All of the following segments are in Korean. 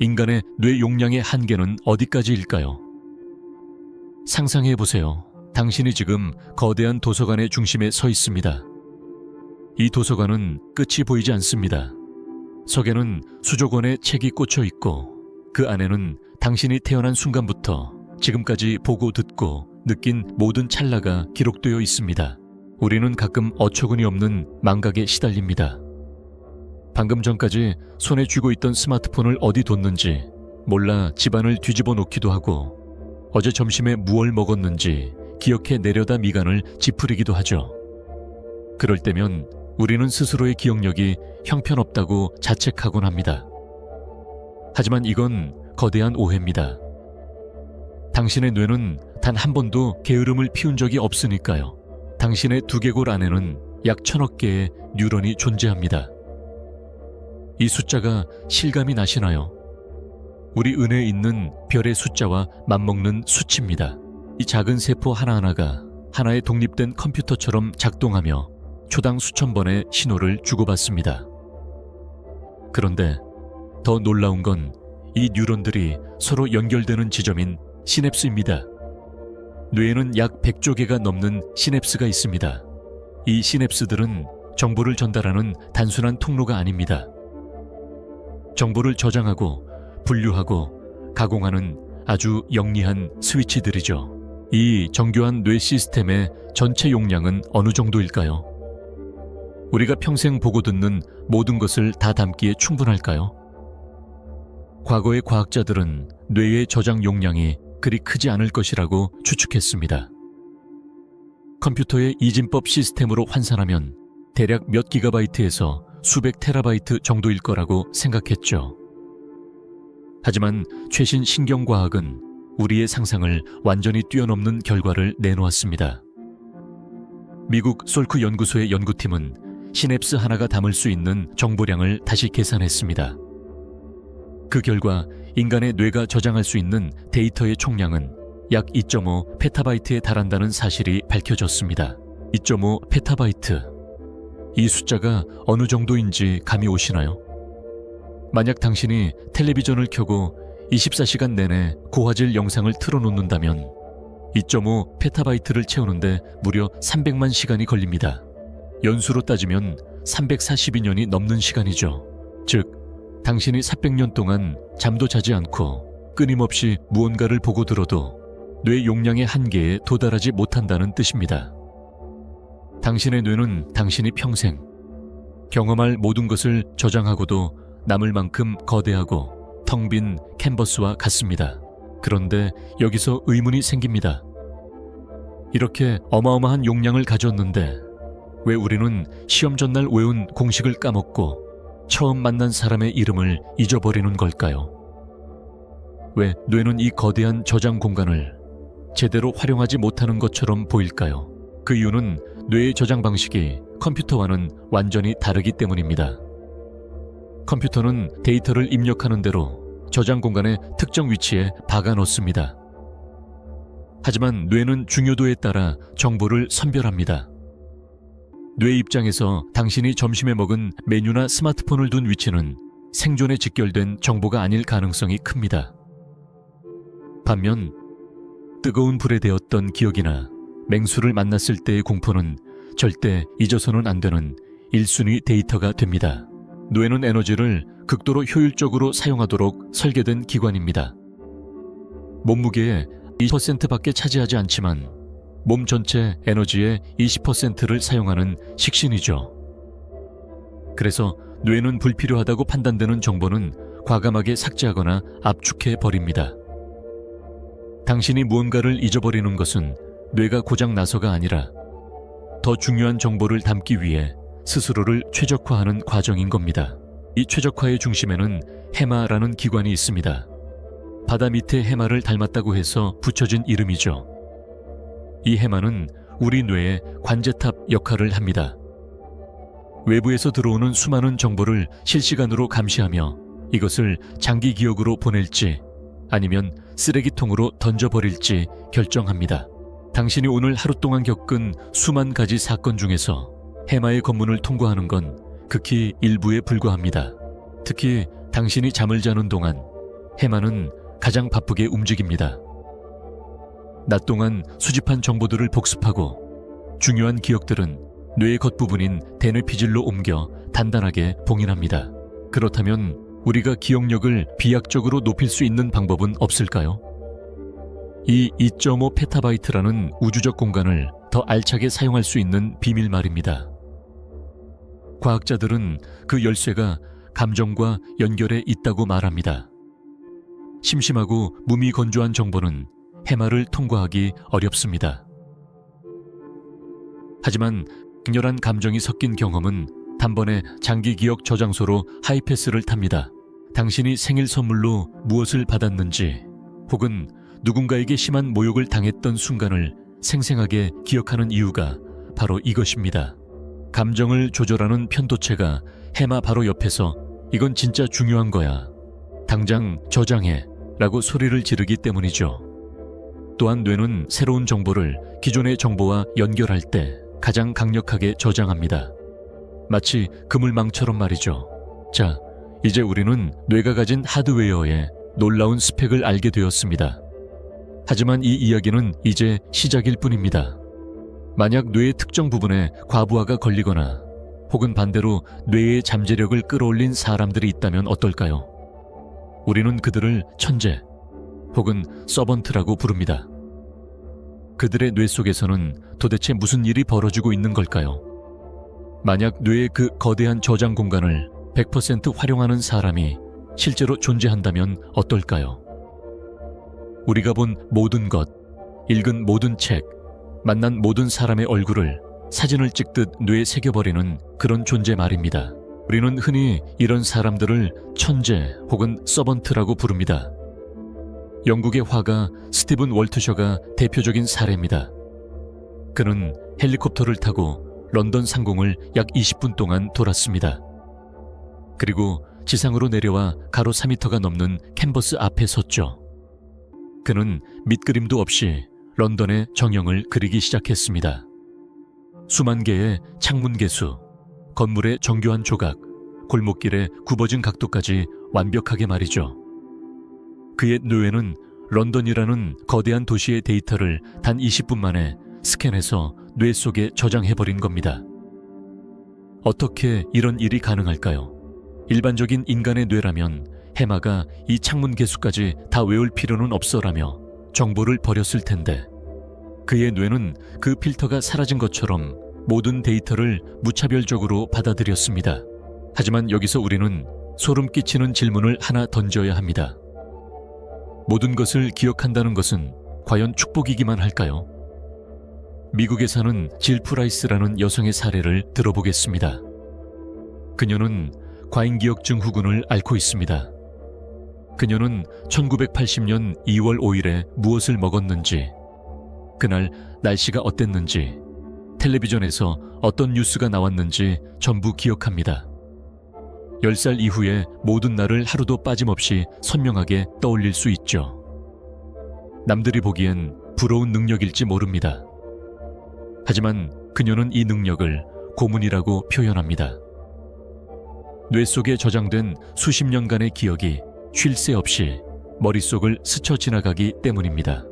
인간의 뇌 용량의 한계는 어디까지일까요? 상상해보세요. 당신이 지금 거대한 도서관의 중심에 서 있습니다. 이 도서관은 끝이 보이지 않습니다. 석에는 수조권의 책이 꽂혀 있고 그 안에는 당신이 태어난 순간부터 지금까지 보고 듣고 느낀 모든 찰나가 기록되어 있습니다. 우리는 가끔 어처구니 없는 망각에 시달립니다. 방금 전까지 손에 쥐고 있던 스마트폰을 어디 뒀는지 몰라 집안을 뒤집어 놓기도 하고 어제 점심에 무얼 먹었는지 기억해 내려다 미간을 찌푸리기도 하죠. 그럴 때면 우리는 스스로의 기억력이 형편없다고 자책하곤 합니다. 하지만 이건 거대한 오해입니다. 당신의 뇌는 단 한 번도 게으름을 피운 적이 없으니까요. 당신의 두개골 안에는 약 1000억 개의 뉴런이 존재합니다. 이 숫자가 실감이 나시나요? 우리 은혜에 있는 별의 숫자와 맞먹는 수치입니다. 이 작은 세포 하나하나가 하나의 독립된 컴퓨터처럼 작동하며 초당 수천 번의 신호를 주고받습니다. 그런데 더 놀라운 건 이 뉴런들이 서로 연결되는 지점인 시냅스입니다. 뇌에는 약 100조 개가 넘는 시냅스가 있습니다. 이 시냅스들은 정보를 전달하는 단순한 통로가 아닙니다. 정보를 저장하고 분류하고 가공하는 아주 영리한 스위치들이죠. 이 정교한 뇌 시스템의 전체 용량은 어느 정도일까요? 우리가 평생 보고 듣는 모든 것을 다 담기에 충분할까요? 과거의 과학자들은 뇌의 저장 용량이 그리 크지 않을 것이라고 추측했습니다. 컴퓨터의 이진법 시스템으로 환산하면 대략 몇 기가바이트에서 수백 테라바이트 정도일 거라고 생각했죠. 하지만 최신 신경과학은 우리의 상상을 완전히 뛰어넘는 결과를 내놓았습니다. 미국 솔크 연구소의 연구팀은 시냅스 하나가 담을 수 있는 정보량을 다시 계산했습니다. 그 결과 인간의 뇌가 저장할 수 있는 데이터의 총량은 약 2.5 페타바이트에 달한다는 사실이 밝혀졌습니다. 2.5 페타바이트. 이 숫자가 어느 정도인지 감이 오시나요? 만약 당신이 텔레비전을 켜고 24시간 내내 고화질 영상을 틀어놓는다면 2.5 페타바이트를 채우는데 무려 300만 시간이 걸립니다. 연수로 따지면 342년이 넘는 시간이죠. 즉, 당신이 400년 동안 잠도 자지 않고 끊임없이 무언가를 보고 들어도 뇌 용량의 한계에 도달하지 못한다는 뜻입니다. 당신의 뇌는 당신이 평생 경험할 모든 것을 저장하고도 남을 만큼 거대하고 텅 빈 캔버스와 같습니다. 그런데 여기서 의문이 생깁니다. 이렇게 어마어마한 용량을 가졌는데 왜 우리는 시험 전날 외운 공식을 까먹고 처음 만난 사람의 이름을 잊어버리는 걸까요? 왜 뇌는 이 거대한 저장 공간을 제대로 활용하지 못하는 것처럼 보일까요? 그 이유는 뇌의 저장 방식이 컴퓨터와는 완전히 다르기 때문입니다. 컴퓨터는 데이터를 입력하는 대로 저장 공간의 특정 위치에 박아 놓습니다. 하지만 뇌는 중요도에 따라 정보를 선별합니다. 뇌 입장에서 당신이 점심에 먹은 메뉴나 스마트폰을 둔 위치는 생존에 직결된 정보가 아닐 가능성이 큽니다. 반면 뜨거운 불에 데웠던 기억이나 맹수를 만났을 때의 공포는 절대 잊어서는 안 되는 1순위 데이터가 됩니다. 뇌는 에너지를 극도로 효율적으로 사용하도록 설계된 기관입니다. 몸무게의 20%밖에 차지하지 않지만 몸 전체 에너지의 20%를 사용하는 식신이죠. 그래서 뇌는 불필요하다고 판단되는 정보는 과감하게 삭제하거나 압축해 버립니다. 당신이 무언가를 잊어버리는 것은 뇌가 고장 나서가 아니라 더 중요한 정보를 담기 위해 스스로를 최적화하는 과정인 겁니다. 이 최적화의 중심에는 해마라는 기관이 있습니다. 바다 밑의 해마를 닮았다고 해서 붙여진 이름이죠. 이 해마는 우리 뇌의 관제탑 역할을 합니다. 외부에서 들어오는 수많은 정보를 실시간으로 감시하며 이것을 장기 기억으로 보낼지 아니면 쓰레기통으로 던져버릴지 결정합니다. 당신이 오늘 하루 동안 겪은 수만 가지 사건 중에서 해마의 검문을 통과하는 건 극히 일부에 불과합니다. 특히 당신이 잠을 자는 동안 해마는 가장 바쁘게 움직입니다. 낮 동안 수집한 정보들을 복습하고 중요한 기억들은 뇌의 겉부분인 대뇌피질로 옮겨 단단하게 봉인합니다. 그렇다면 우리가 기억력을 비약적으로 높일 수 있는 방법은 없을까요? 이 2.5 페타바이트라는 우주적 공간을 더 알차게 사용할 수 있는 비밀 말입니다. 과학자들은 그 열쇠가 감정과 연결해 있다고 말합니다. 심심하고 무미건조한 정보는 해마를 통과하기 어렵습니다. 하지만 강렬한 감정이 섞인 경험은 단번에 장기 기억 저장소로 하이패스를 탑니다. 당신이 생일 선물로 무엇을 받았는지, 혹은 누군가에게 심한 모욕을 당했던 순간을 생생하게 기억하는 이유가 바로 이것입니다. 감정을 조절하는 편도체가 해마 바로 옆에서 이건 진짜 중요한 거야, 당장 저장해 라고 소리를 지르기 때문이죠. 또한 뇌는 새로운 정보를 기존의 정보와 연결할 때 가장 강력하게 저장합니다. 마치 그물망처럼 말이죠. 자, 이제 우리는 뇌가 가진 하드웨어의 놀라운 스펙을 알게 되었습니다. 하지만 이 이야기는 이제 시작일 뿐입니다. 만약 뇌의 특정 부분에 과부하가 걸리거나 혹은 반대로 뇌의 잠재력을 끌어올린 사람들이 있다면 어떨까요? 우리는 그들을 천재 혹은 서번트라고 부릅니다. 그들의 뇌 속에서는 도대체 무슨 일이 벌어지고 있는 걸까요? 만약 뇌의 그 거대한 저장 공간을 100% 활용하는 사람이 실제로 존재한다면 어떨까요? 우리가 본 모든 것, 읽은 모든 책, 만난 모든 사람의 얼굴을 사진을 찍듯 뇌에 새겨버리는 그런 존재 말입니다. 우리는 흔히 이런 사람들을 천재 혹은 서번트라고 부릅니다. 영국의 화가 스티븐 월트셔가 대표적인 사례입니다. 그는 헬리콥터를 타고 런던 상공을 약 20분 동안 돌았습니다. 그리고 지상으로 내려와 가로 4m가 넘는 캔버스 앞에 섰죠. 그는 밑그림도 없이 런던의 정형을 그리기 시작했습니다. 수만 개의 창문 개수, 건물의 정교한 조각, 골목길의 굽어진 각도까지 완벽하게 말이죠. 그의 뇌는 런던이라는 거대한 도시의 데이터를 단 20분 만에 스캔해서 뇌 속에 저장해버린 겁니다. 어떻게 이런 일이 가능할까요? 일반적인 인간의 뇌라면 해마가 이 창문 개수까지 다 외울 필요는 없어라며 정보를 버렸을 텐데, 그의 뇌는 그 필터가 사라진 것처럼 모든 데이터를 무차별적으로 받아들였습니다. 하지만 여기서 우리는 소름 끼치는 질문을 하나 던져야 합니다. 모든 것을 기억한다는 것은 과연 축복이기만 할까요? 미국에 사는 질 프라이스라는 여성의 사례를 들어보겠습니다. 그녀는 과잉기억 증후군을 앓고 있습니다. 그녀는 1980년 2월 5일에 무엇을 먹었는지, 그날 날씨가 어땠는지, 텔레비전에서 어떤 뉴스가 나왔는지 전부 기억합니다. 10살 이후에 모든 날을 하루도 빠짐없이 선명하게 떠올릴 수 있죠. 남들이 보기엔 부러운 능력일지 모릅니다. 하지만 그녀는 이 능력을 고문이라고 표현합니다. 뇌 속에 저장된 수십 년간의 기억이 쉴 새 없이 머릿속을 스쳐 지나가기 때문입니다.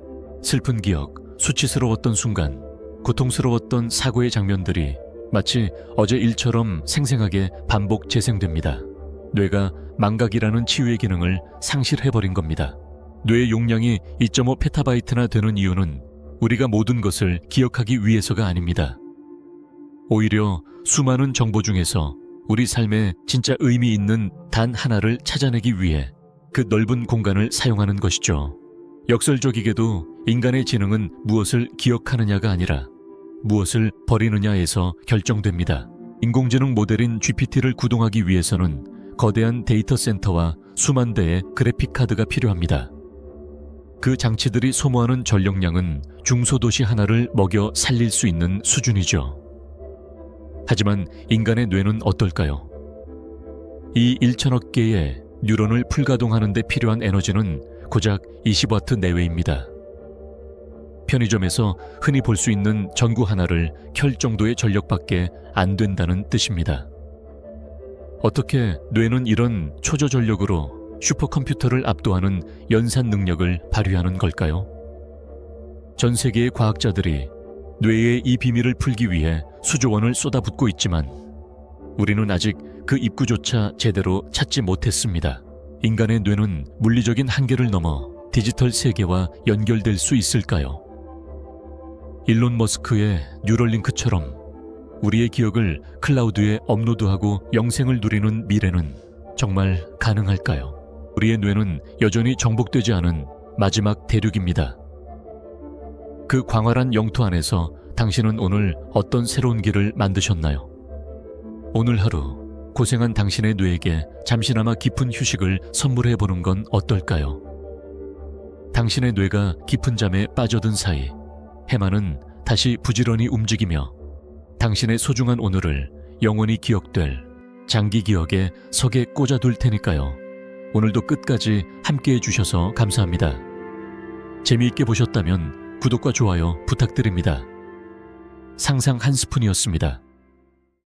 슬픈 기억, 수치스러웠던 순간, 고통스러웠던 사고의 장면들이 마치 어제 일처럼 생생하게 반복 재생됩니다. 뇌가 망각이라는 치유의 기능을 상실해버린 겁니다. 뇌의 용량이 2.5 페타바이트나 되는 이유는 우리가 모든 것을 기억하기 위해서가 아닙니다. 오히려 수많은 정보 중에서 우리 삶에 진짜 의미 있는 단 하나를 찾아내기 위해 그 넓은 공간을 사용하는 것이죠. 역설적이게도 인간의 지능은 무엇을 기억하느냐가 아니라 무엇을 버리느냐에서 결정됩니다. 인공지능 모델인 GPT를 구동하기 위해서는 거대한 데이터 센터와 수만 대의 그래픽 카드가 필요합니다. 그 장치들이 소모하는 전력량은 중소도시 하나를 먹여 살릴 수 있는 수준이죠. 하지만 인간의 뇌는 어떨까요? 이 1천억 개의 뉴런을 풀가동하는 데 필요한 에너지는 고작 20와트 내외입니다. 편의점에서 흔히 볼 수 있는 전구 하나를 켤 정도의 전력밖에 안 된다는 뜻입니다. 어떻게 뇌는 이런 초저전력으로 슈퍼컴퓨터를 압도하는 연산 능력을 발휘하는 걸까요? 전 세계의 과학자들이 뇌의 이 비밀을 풀기 위해 수조 원을 쏟아붓고 있지만 우리는 아직 그 입구조차 제대로 찾지 못했습니다. 인간의 뇌는 물리적인 한계를 넘어 디지털 세계와 연결될 수 있을까요? 일론 머스크의 뉴럴링크처럼 우리의 기억을 클라우드에 업로드하고 영생을 누리는 미래는 정말 가능할까요? 우리의 뇌는 여전히 정복되지 않은 마지막 대륙입니다. 그 광활한 영토 안에서 당신은 오늘 어떤 새로운 길을 만드셨나요? 오늘 하루 고생한 당신의 뇌에게 잠시나마 깊은 휴식을 선물해보는 건 어떨까요? 당신의 뇌가 깊은 잠에 빠져든 사이 해마는 다시 부지런히 움직이며 당신의 소중한 오늘을 영원히 기억될 장기 기억의 석에 꽂아둘 테니까요. 오늘도 끝까지 함께해 주셔서 감사합니다. 재미있게 보셨다면 구독과 좋아요 부탁드립니다. 상상 한 스푼이었습니다.